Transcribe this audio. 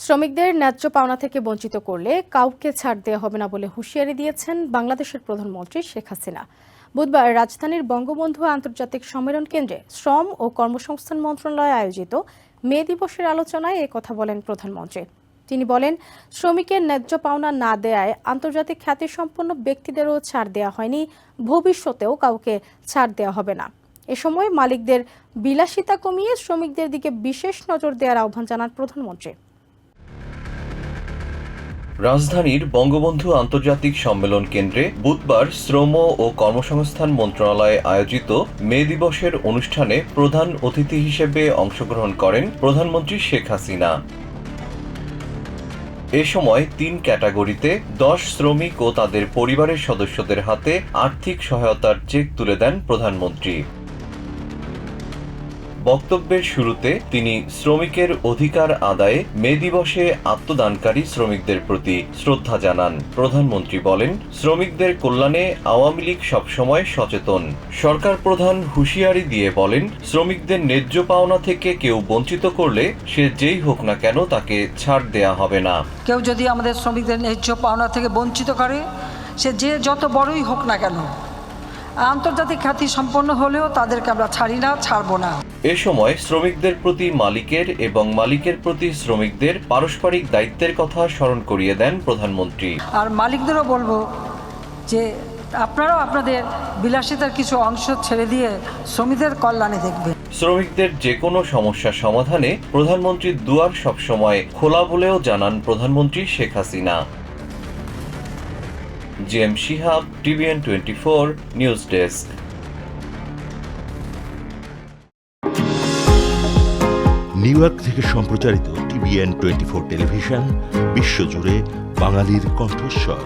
শ্রমিকদের ন্যায্য পাওনা থেকে বঞ্চিত করলে কাউকে ছাড় দেওয়া হবে না বলে হুঁশিয়ারি দিয়েছেন বাংলাদেশের প্রধানমন্ত্রী শেখ হাসিনা। বুধবার রাজধানীর বঙ্গবন্ধু আন্তর্জাতিক সম্মেলন কেন্দ্রে শ্রম ও কর্মসংস্থান মন্ত্রণালয় আয়োজিত মে দিবসের আলোচনায় কথা বলেন প্রধানমন্ত্রী। তিনি বলেন, শ্রমিকের ন্যায্য পাওনা না দেয়ায় আন্তর্জাতিক খ্যাতিসম্পন্ন ব্যক্তিদেরও ছাড় দেওয়া হয়নি, ভবিষ্যতেও কাউকে ছাড় দেওয়া হবে না। এ সময় মালিকদের বিলাসিতা কমিয়ে শ্রমিকদের দিকে বিশেষ নজর দেওয়ার আহ্বান জানান প্রধানমন্ত্রী। রাজধানীর বঙ্গবন্ধু আন্তর্জাতিক সম্মেলন কেন্দ্রে বুধবার শ্রম ও কর্মসংস্থান মন্ত্রণালয়ে আয়োজিত মে দিবসের অনুষ্ঠানে প্রধান অতিথি হিসেবে অংশগ্রহণ করেন প্রধানমন্ত্রী শেখ হাসিনা। এ সময় ৩ ক্যাটাগরিতে ১০ শ্রমিক ও তাদের পরিবারের সদস্যদের হাতে আর্থিক সহায়তার চেক তুলে দেন প্রধানমন্ত্রী। বক্তব্যের শুরুতে তিনি শ্রমিকের অধিকার আদায়ে মে দিবসে আত্মদানকারী শ্রমিকদের প্রতি শ্রদ্ধা জানান। প্রধানমন্ত্রী বলেন, শ্রমিকদের কল্যাণে আওয়ামী লীগ সবসময় সচেতন। সরকার প্রধান হুঁশিয়ারি দিয়ে বলেন, শ্রমিকদের ন্যায্য পাওনা থেকে কেউ বঞ্চিত করলে সে যেই হোক না কেন তাকে ছাড় দেয়া হবে না। কেউ যদি আমাদের শ্রমিকদের ন্যায্য পাওনা থেকে বঞ্চিত করে, সে যে যত বড়ই হোক না কেন, আন্তর্জাতিক খ্যাতি সম্পন্ন হলেও তাদেরকে আমরা ছাড়ি না, ছাড়বো না। এ সময় শ্রমিকদের প্রতি মালিকের এবং মালিকের প্রতি শ্রমিকদের পারস্পরিক দায়িত্বের কথা স্মরণ করিয়ে দেন প্রধানমন্ত্রী। আর মালিকদেরও বলবো যে আপনারাও আপনাদের বিলাসিতার কিছু অংশ ছেড়ে দিয়ে শ্রমিকদের কল্যাণে দেখবেন। শ্রমিকদের যে কোনো সমস্যা সমাধানে প্রধানমন্ত্রীর দুয়ার সবসময় খোলা বলেও জানান প্রধানমন্ত্রী Sheikh Hasina. GM Shihab, TVN 24 news desk. New York থেকে সম্প্রচারিত TVN 24 টেলিভিশন বিশ্বজুড়ে বাঙালির কণ্ঠস্বর।